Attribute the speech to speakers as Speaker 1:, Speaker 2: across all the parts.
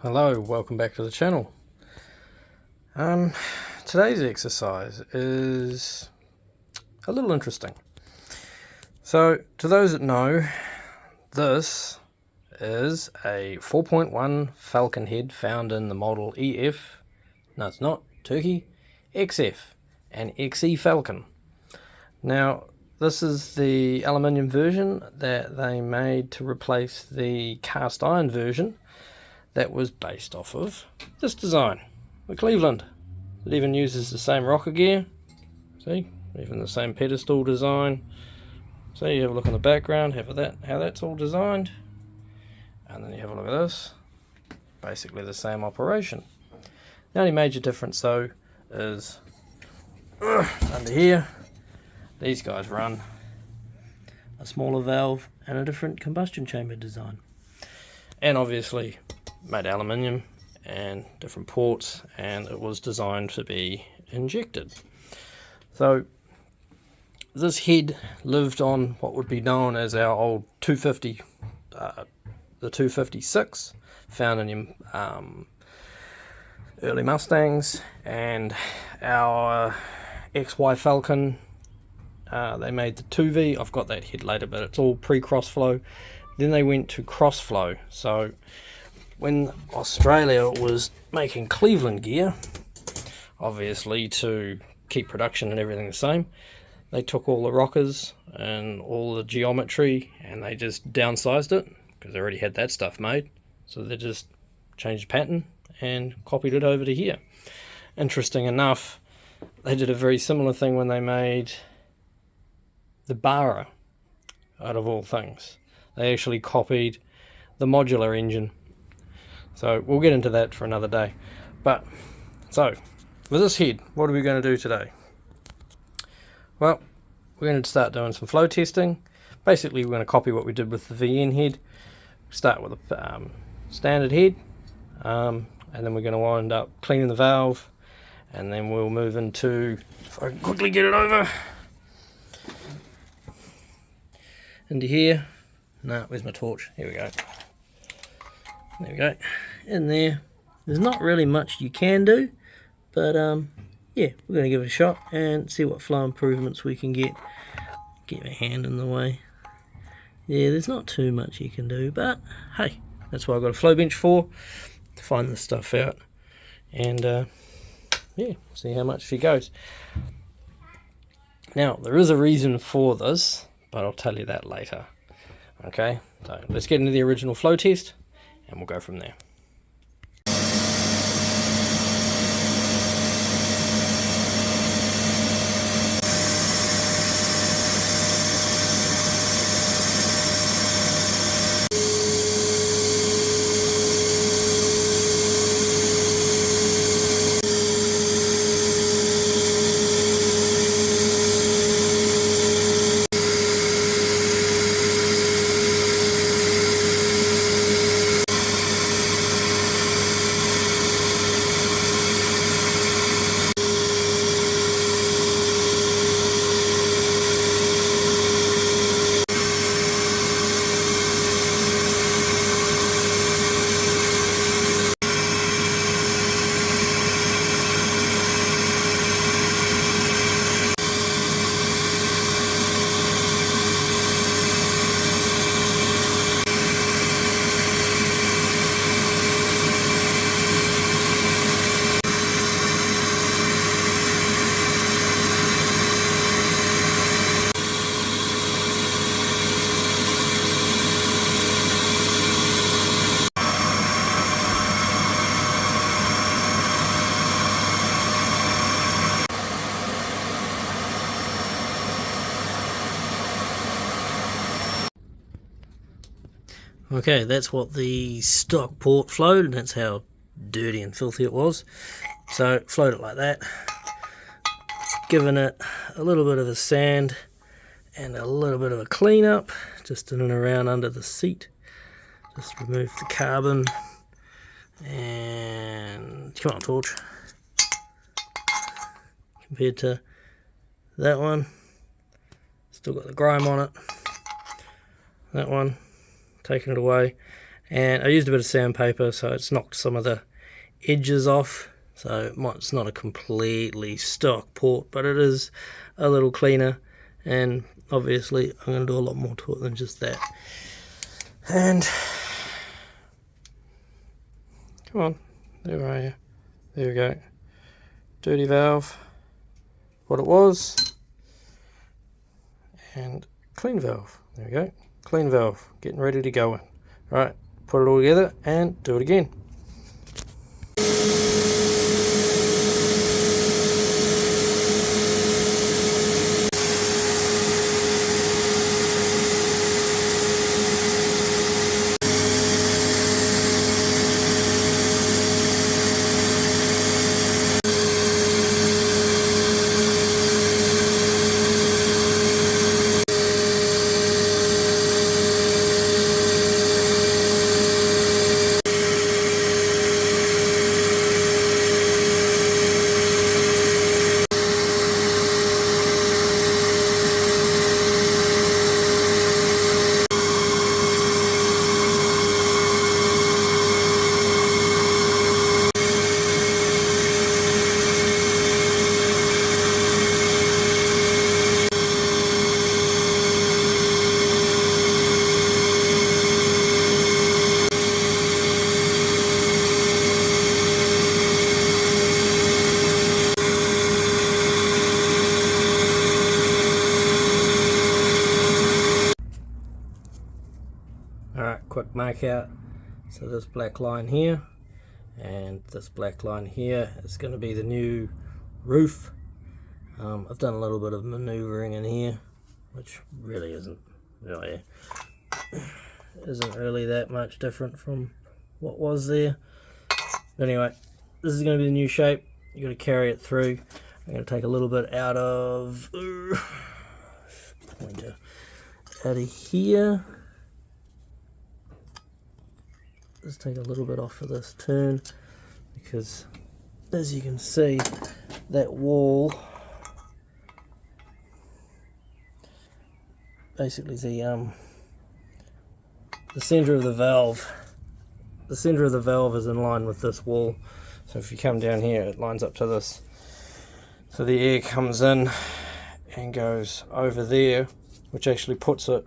Speaker 1: Hello, welcome back to the channel. Today's exercise is a little interesting. So, to those that know, this is a 4.1 falcon head found in the model EF, no it's not, Turkey, XF and XE Falcon. Now, this is the aluminium version that they made to replace the cast iron version that was based off of this design, the Cleveland. It even uses the same rocker gear, see, even the same pedestal design. So you have a look on the background, how that's all designed, and then you have a look at this, basically the same operation. The only major difference though is under here, these guys run a smaller valve and a different combustion chamber design, and obviously made aluminium and different ports, and it was designed to be injected. So this head lived on what would be known as our old 250, the 256 found in early Mustangs, and our XY Falcon. They made the 2V. I've got that head later, but it's all pre-crossflow. Then they went to crossflow. So when Australia was making Cleveland gear, obviously to keep production and everything the same, they took all the rockers and all the geometry and they just downsized it because they already had that stuff made. So they just changed pattern and copied it over to here. Interesting enough, they did a very similar thing when they made the Bara, out of all things. They actually copied the modular engine. So we'll get into that for another day. But so with this head, what are we going to do today? Well, we're going to start doing some flow testing. Basically, we're going to copy what we did with the VN head. Start with a standard head, and then we're going to wind up cleaning the valve, and then we'll move into, if I can quickly get it over, into here. No, where's my torch? Here we go. There we go. In there. There's not really much you can do, but yeah, we're going to give it a shot and see what flow improvements we can get. Get my hand in the way. Yeah, there's not too much you can do, but hey, that's what I've got a flow bench for, to find this stuff out, and yeah, see how much she goes. Now, there is a reason for this, but I'll tell you that later. Okay, so let's get into the original flow test and we'll go from there. Okay, that's what the stock port flowed, and that's how dirty and filthy it was. So flowed it like that, giving it a little bit of a sand and a little bit of a clean up, just in and around under the seat. Just remove the carbon, and come on torch. Compared to that one, still got the grime on it. That one, taking it away, and I used a bit of sandpaper so it's knocked some of the edges off, so it's not a completely stock port, but it is a little cleaner, and obviously I'm going to do a lot more to it than just that. And come on, there are you. There we go. Dirty valve, what it was, and clean valve. There we go. Clean valve, getting ready to go in. Right, put it all together and do it again. Alright, quick mark out. So this black line here and this black line here is going to be the new roof. I've done a little bit of maneuvering in here, which really isn't really that much different from what was there. But anyway, this is going to be the new shape. You've got to carry it through. I'm going to take a little bit out of pointer out of here. Let's take a little bit off of this turn, because as you can see, that wall, basically the center of the valve is in line with this wall. So if you come down here, it lines up to this. So the air comes in and goes over there, which actually puts the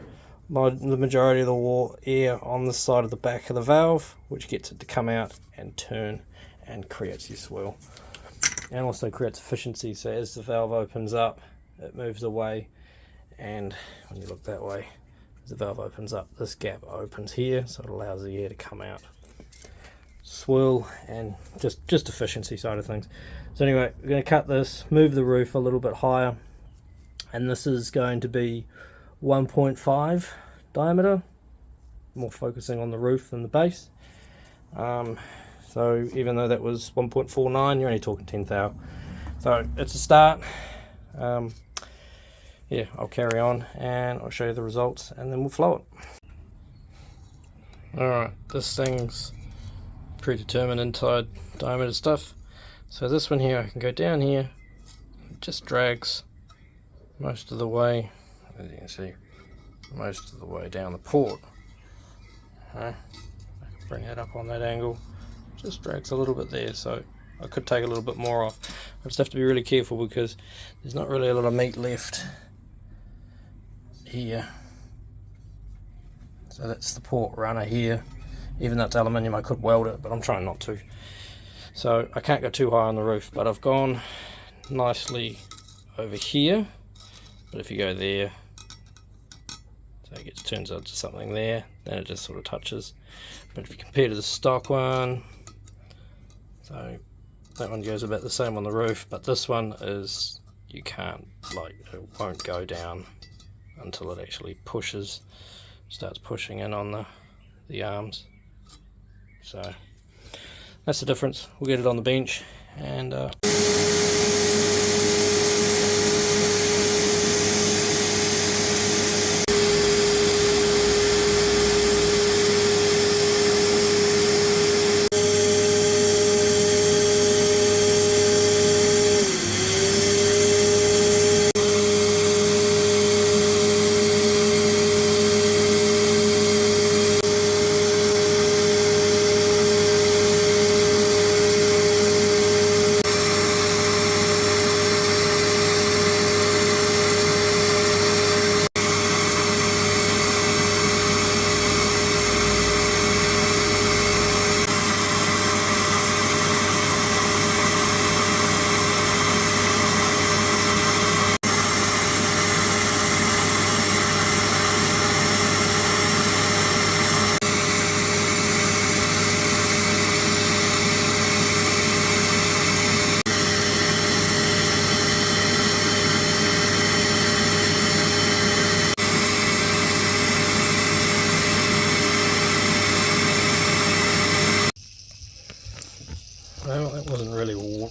Speaker 1: majority of the air on the side of the back of the valve, which gets it to come out and turn and creates your swirl, and also creates efficiency. So as the valve opens up, it moves away, and when you look that way, as the valve opens up, this gap opens here, so it allows the air to come out. Swirl and just efficiency side of things. So anyway, we're going to cut this, move the roof a little bit higher, and this is going to be 1.5 diameter, more focusing on the roof than the base. So even though that was 1.49, you're only talking 10 thou. So it's a start. Yeah, I'll carry on and I'll show you the results, and then we'll flow it. Alright, this thing's predetermined inside diameter stuff. So this one here, I can go down here, it just drags most of the way, as you can see, most of the way down the port. I can bring that up on that angle, just drags a little bit there, so I could take a little bit more off. I just have to be really careful because there's not really a lot of meat left here. So that's the port runner here. Even though it's aluminium, I could weld it, but I'm trying not to. So I can't go too high on the roof, but I've gone nicely over here. But if you go there, so it turns out to something there, then it just sort of touches. But if you compare to the stock one, so that one goes about the same on the roof, but this one is, you can't, like, it won't go down until it actually starts pushing in on the arms. So that's the difference. We'll get it on the bench and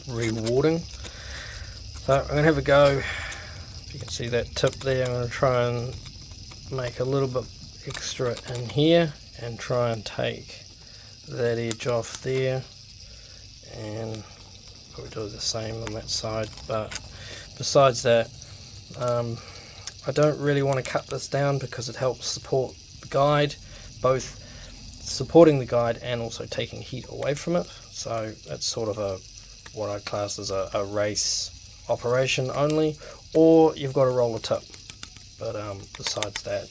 Speaker 1: rewarding. So I'm going to have a go. If you can see that tip there, I'm going to try and make a little bit extra in here and try and take that edge off there, and probably do the same on that side. But besides that, I don't really want to cut this down because it helps support the guide, both supporting the guide and also taking heat away from it. So it's sort of what I'd class as a race operation only, or you've got a roller tip. But besides that,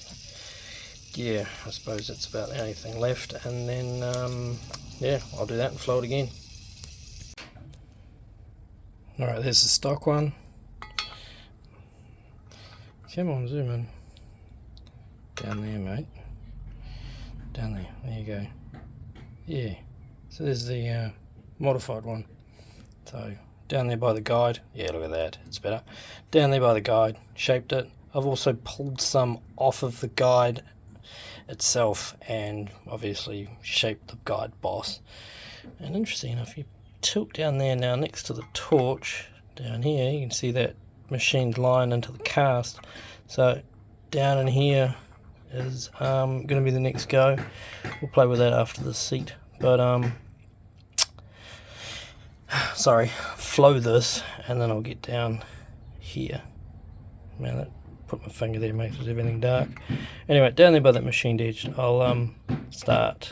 Speaker 1: yeah, I suppose it's about the only thing left. And then yeah, I'll do that and flow it again. Alright, there's the stock one. Come on, zoom in. Down there, mate. Down there you go. Yeah, so there's the modified one. So down there by the guide, yeah, look at that, it's better. Down there by the guide, shaped it. I've also pulled some off of the guide itself and obviously shaped the guide boss. And interesting enough, you tilt down there now next to the torch, down here, you can see that machined line into the cast. So down in here is going to be the next go. We'll play with that after the seat, but sorry, flow this and then I'll get down here. Man, that put my finger there, makes everything dark. Anyway, down there by that machined edge, I'll start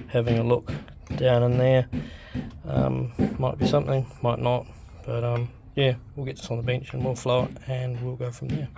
Speaker 1: having a look down in there. Might be something, might not, but yeah, we'll get this on the bench and we'll flow it and we'll go from there.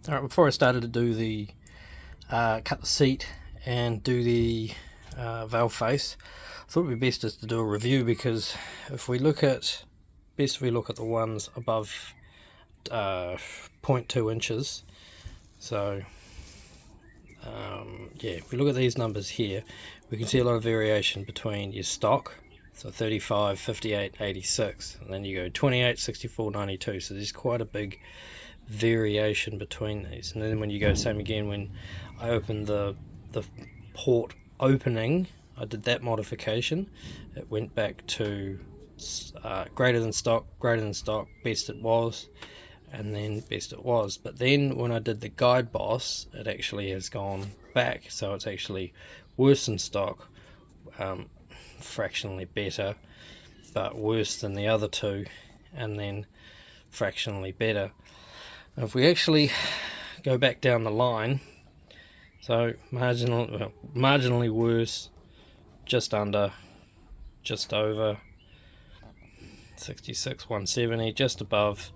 Speaker 1: Alright, before I started to do the cut the seat and do the valve face, I thought it would be best just to do a review, because if we look at the ones above 0.2 inches, so yeah, if we look at these numbers here, we can see a lot of variation between your stock, so 35, 58, 86, and then you go 28, 64, 92, so there's quite a big variation between these. And then when you go same again, when I opened the port opening, I did that modification, it went back to greater than stock, best it was, and then best it was. But then when I did the guide boss, it actually has gone back, so it's actually worse than stock, fractionally better, but worse than the other two, and then fractionally better. If we actually go back down the line, so marginally worse, just under, just over, 66, 170, just above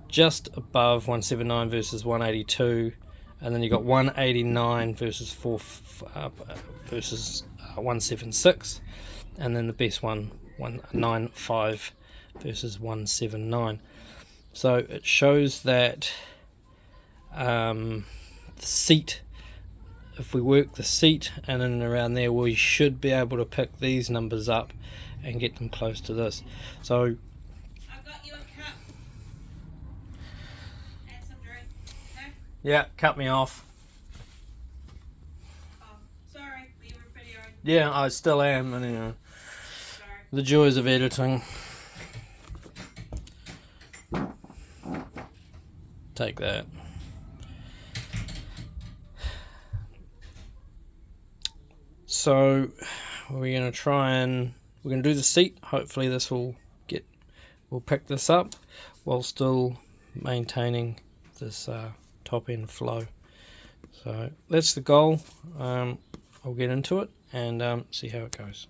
Speaker 1: 179 versus 182, and then you got 189 versus 176, and then the best one 195 versus 179. So it shows that the seat, if we work the seat and in and around there, we should be able to pick these numbers up and get them close to this. So
Speaker 2: I've got you a cup and some drink. Okay?
Speaker 1: yeah, cut me off.
Speaker 2: Oh, sorry, but you were videoing.
Speaker 1: Yeah, I still am. Anyway,
Speaker 2: Sorry.
Speaker 1: the joys of editing. take that. So we're going to do the seat. Hopefully this we'll pick this up while still maintaining this top end flow. So that's the goal. I'll get into it and see how it goes.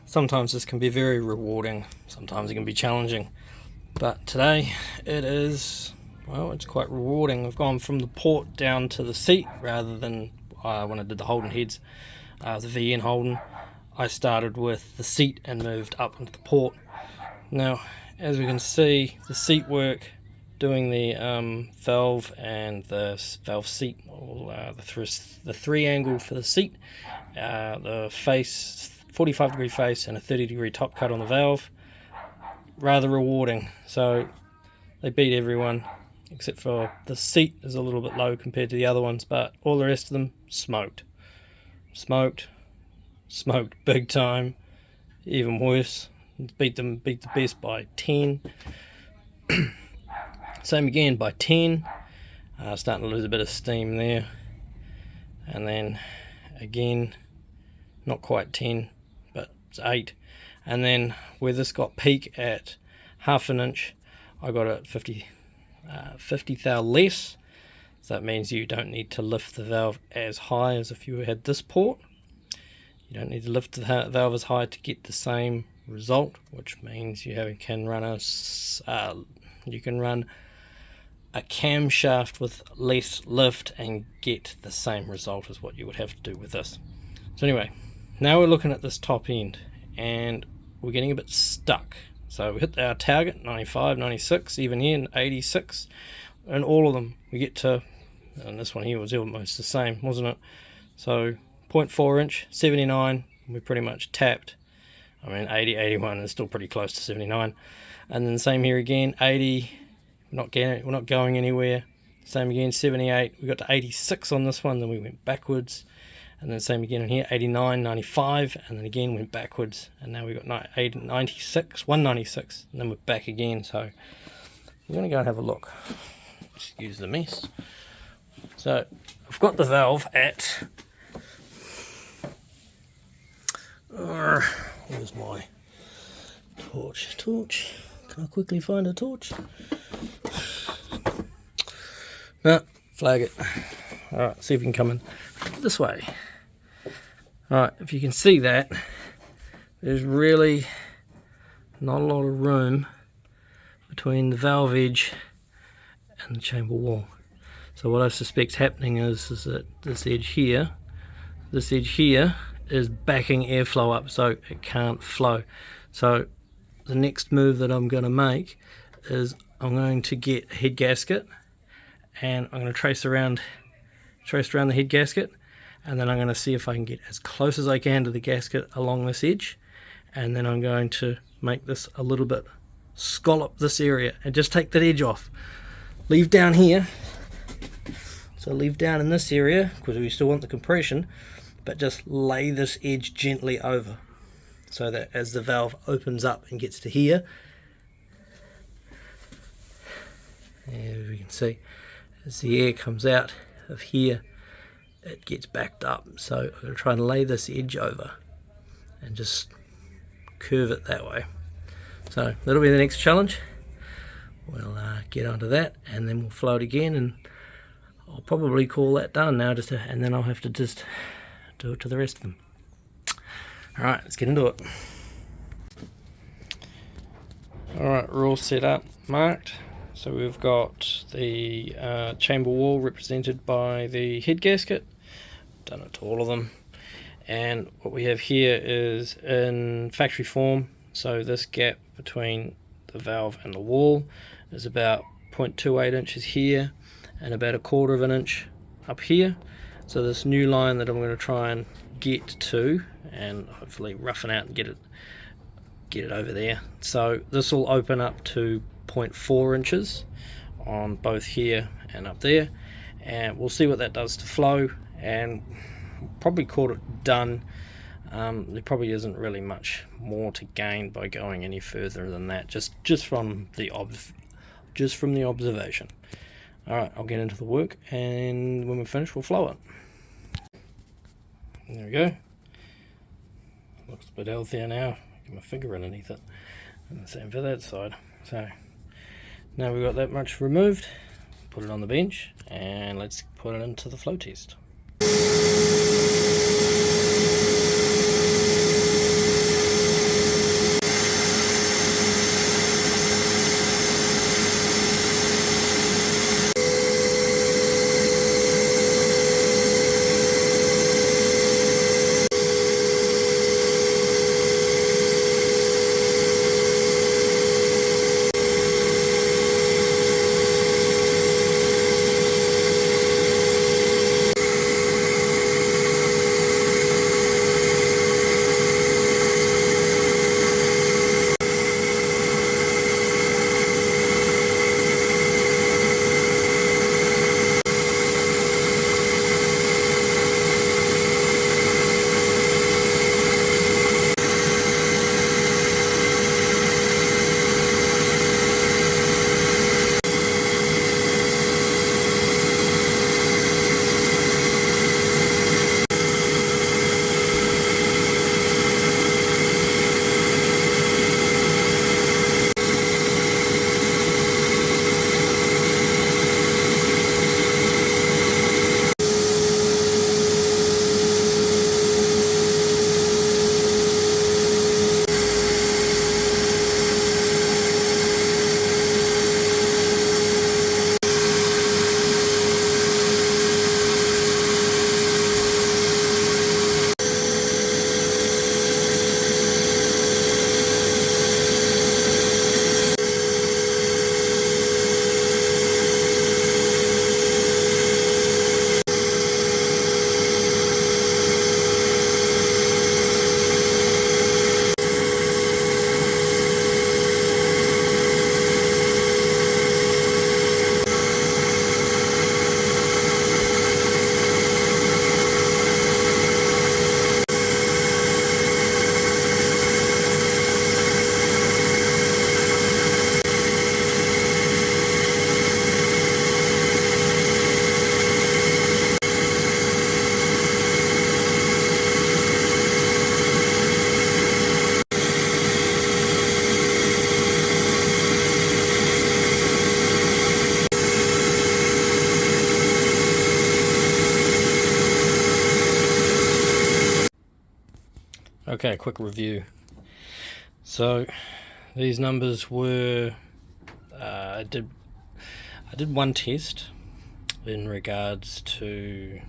Speaker 1: Sometimes this can be very rewarding, sometimes it can be challenging, but today it is, well, it's quite rewarding. I've gone from the port down to the seat rather than when I did the Holden heads, the VN Holden. I started with the seat and moved up into the port. Now, as we can see, the seat work, doing the valve and the valve seat, or the three angle for the seat, the face, 45 degree face and a 30 degree top cut on the valve, rather rewarding. So they beat everyone except for the seat is a little bit low compared to the other ones, but all the rest of them smoked big time, even worse. Beat the best by 10. Same again by 10. Starting to lose a bit of steam there, and then again not quite 10, but it's 8. And then where this got peak at half an inch, I got it 50 thou less. So that means you don't need to lift the valve as high as if you had this port. You don't need to lift the valve as high to get the same result, which means you can run a camshaft with less lift and get the same result as what you would have to do with this. So anyway, now we're looking at this top end and we're getting a bit stuck. So we hit our target 95, 96, even here 86, and all of them we get to, and this one here was almost the same, wasn't it? So 0.4 inch, 79, we pretty much tapped. I mean 80, 81 is still pretty close to 79, and then same here again, 80, we're not going anywhere. Same again, 78, we got to 86 on this one, then we went backwards. And then same again in here, 89, 95, and then again went backwards, and now we got 96, 196, and then we're back again. So we're going to go and have a look. Excuse the mess. So I've got the valve at, where's my torch? Can I quickly find a torch? No, flag it. Alright, see if we can come in this way. Alright, if you can see that, there's really not a lot of room between the valve edge and the chamber wall. So what I suspect happening is that this edge here is backing airflow up, so it can't flow. So the next move that I'm going to make is I'm going to get a head gasket, and I'm going to trace around the head gasket, and then I'm going to see if I can get as close as I can to the gasket along this edge, and then I'm going to make this a little bit, scallop this area and just take that edge off. Leave down here, so leave down in this area because we still want the compression, but just lay this edge gently over so that as the valve opens up and gets to here, as we can see, as the air comes out of here, it gets backed up. So I'm going to try and lay this edge over and just curve it that way. So that'll be the next challenge. We'll get onto that, and then we'll float again, and I'll probably call that done now, and then I'll have to just do it to the rest of them. Alright, let's get into it. Alright, we're all set up, marked. So we've got the chamber wall represented by the head gasket. Done it to all of them. And what we have here is in factory form. So this gap between the valve and the wall is about 0.28 inches here and about 1/4 of an inch up here. So this new line that I'm going to try and get to, and hopefully roughen out and get it over there. So this will open up to 0.4 inches on both here and up there, and we'll see what that does to flow, and probably call it done. There probably isn't really much more to gain by going any further than that, just from the observation. Alright, I'll get into the work, and when we're finished we'll flow it. There we go. Looks a bit healthier now. Get my finger underneath it. And the same for that side. So now we've got that much removed, put it on the bench, and let's put it into the flow test. Okay, quick review. So these numbers were I did one test in regards to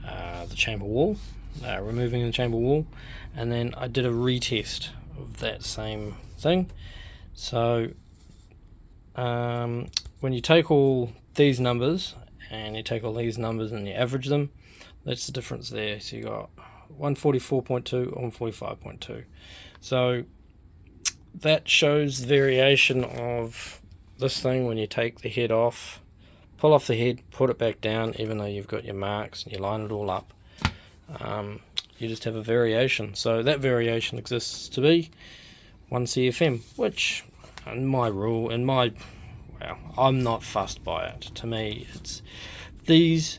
Speaker 1: the chamber wall, removing the chamber wall, and then I did a retest of that same thing. So when you take all these numbers and you take all these numbers and you average them, that's the difference there. So you got 144.2 on 145.2. So that shows the variation of this thing when you take the head off, pull off the head, put it back down, even though you've got your marks and you line it all up. You just have a variation. So that variation exists to be 1 CFM, which in my well, I'm not fussed by it. To me, these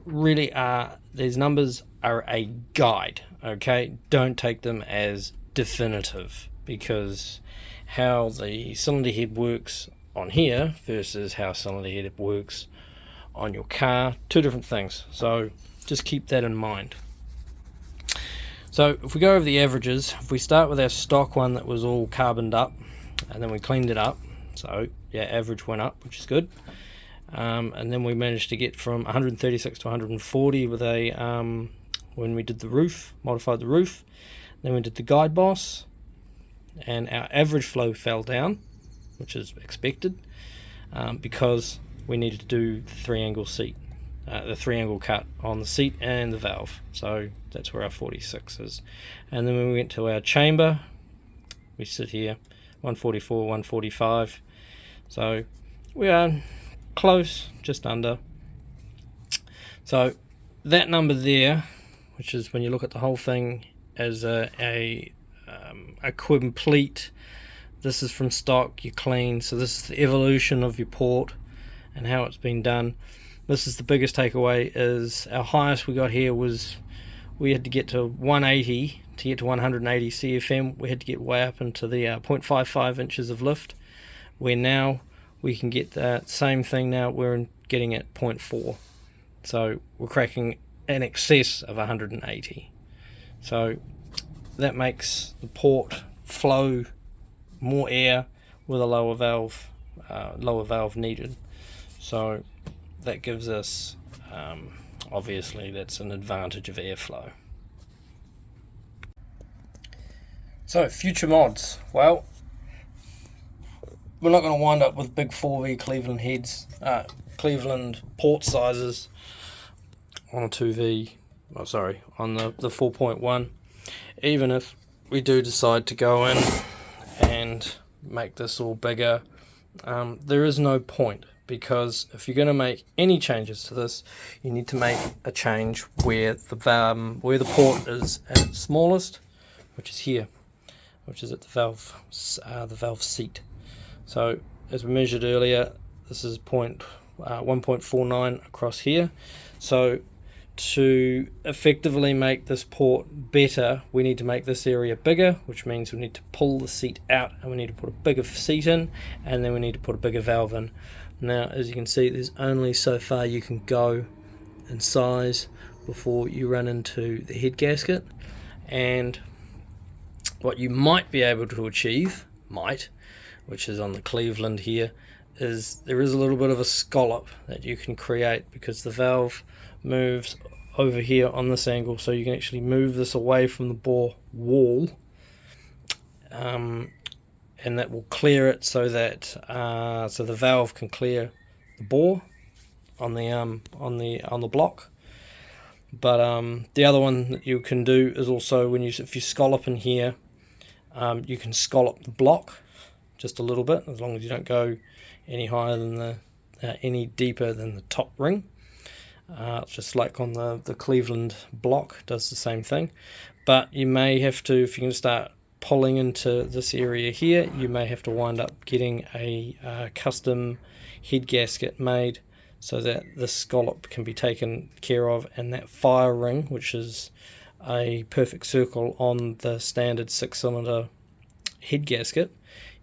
Speaker 1: numbers are a guide, okay? Don't take them as definitive, because how the cylinder head works on here versus how cylinder head works on your car, two different things. So just keep that in mind. So if we go over the averages, if we start with our stock one that was all carboned up and then we cleaned it up, so yeah, average went up, which is good. And then we managed to get from 136 to 140 with a when we did the roof, modified the roof. Then we did the guide boss, and our average flow fell down, which is expected, because we needed to do the 3-angle seat, the 3-angle cut on the seat and the valve. So that's where our 46 is. And then when we went to our chamber, we sit here 144, 145. So we are close, just under. So that number there, which is when you look at the whole thing as a complete, this is from stock, you clean, so this is the evolution of your port and how it's been done. This is the biggest takeaway, is our highest we got here was, we had to get to 180 to get to 180 CFM. We had to get way up into the 0.55 inches of lift, where now we can get that same thing. Now we're getting at 0.4, so we're cracking in excess of 180. So that makes the port flow more air with a lower valve needed. So that gives us, obviously that's an advantage of airflow. So future mods, well, we're not going to wind up with big 4V Cleveland heads, Cleveland port sizes on a 2V, on the 4.1. Even if we do decide to go in and make this all bigger, there is no point, because if you're going to make any changes to this, you need to make a change where the port is at its smallest, which is here, which is at the valve seat. So as we measured earlier, this is 1.49 across here. So to effectively make this port better, we need to make this area bigger, which means we need to pull the seat out and we need to put a bigger seat in, and then we need to put a bigger valve in. Now, as you can see, there's only so far you can go in size before you run into the head gasket. And what you might be able to achieve, which is on the Cleveland here, is there is a little bit of a scallop that you can create, because the valve moves over here on this angle, so you can actually move this away from the bore wall, and that will clear it so that so the valve can clear the bore on the block. But the other one that you can do is also, if you scallop in here, you can scallop the block just a little bit, as long as you don't go any higher than any deeper than the top ring. Just like on the Cleveland block does the same thing. But you may have to, if you're going to start pulling into this area here, you may have to wind up getting a custom head gasket made so that the scallop can be taken care of, and that fire ring, which is a perfect circle on the standard 6-cylinder head gasket,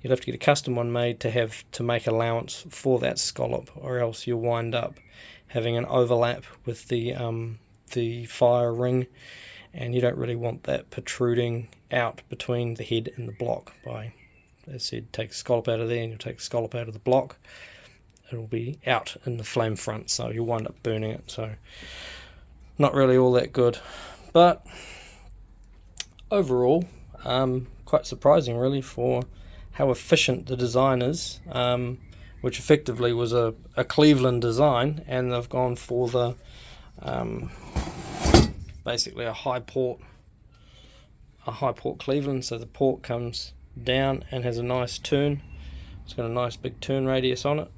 Speaker 1: you'll have to get a custom one made to make allowance for that scallop, or else you'll wind up having an overlap with the fire ring, and you don't really want that protruding out between the head and the block. By, as I said, take the scallop out of there and you'll take the scallop out of the block, it'll be out in the flame front, so you'll wind up burning it. So not really all that good, but overall quite surprising really for how efficient the design is, which effectively was a Cleveland design, and they've gone for the basically a high port Cleveland, so the port comes down and has a nice turn. It's got a nice big turn radius on it.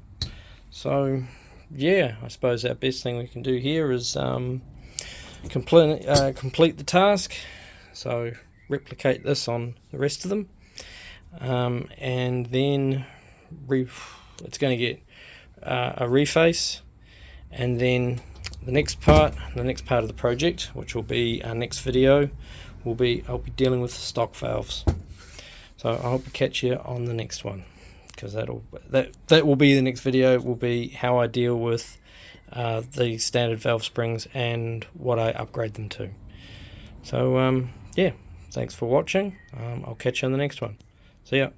Speaker 1: So yeah, I suppose our best thing we can do here is complete the task, so replicate this on the rest of them, and then it's going to get a reface, and then the next part of the project, which will be our next video, I'll be dealing with the stock valves. So I hope to catch you on the next one, because that will be the next video. Will be how I deal with the standard valve springs and what I upgrade them to. So yeah, thanks for watching. I'll catch you on the next one. See ya.